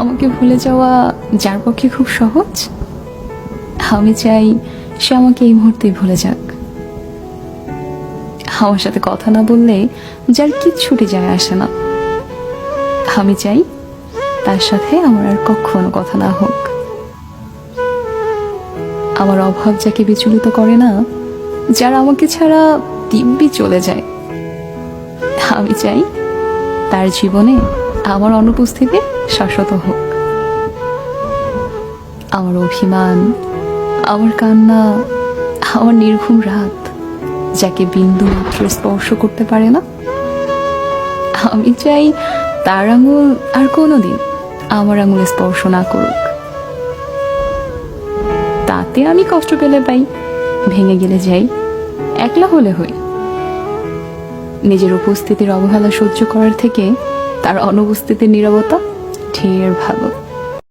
আমাকে ভুলে যাওয়া যার পক্ষে খুব সহজ, আমি চাই সে আমাকে এই মুহূর্তেই ভুলে যাক। আমার সাথে কথা না বললে যার কিচ্ছুটি যায় আসে না, আমি চাই তার সাথে আমার আর কখনো কথা না হোক। আমার অভাব যাকে বিচলিত করে না, যারা আমাকে ছাড়া দিব্যি চলে যায়, আমি চাই তার জীবনে আমার অনুপস্থিতি শাশ্বত হোক। আমার অভিমান, আমার কান্না, আমার নির্ঘুম রাত যাকে বিন্দু মাত্র স্পর্শ করতে পারে না, আমি চাই তার আঙুল আর কোনোদিন আমার আঙুলে স্পর্শ না করুক। তাতে আমি কষ্ট পেলে পাই, ভেঙে গেলে যাই, একলা হলে হই। নিজের উপস্থিতির অবহেলা সহ্য করার থেকে তার অনুপস্থিতির নীরবতা ঢের ভালো।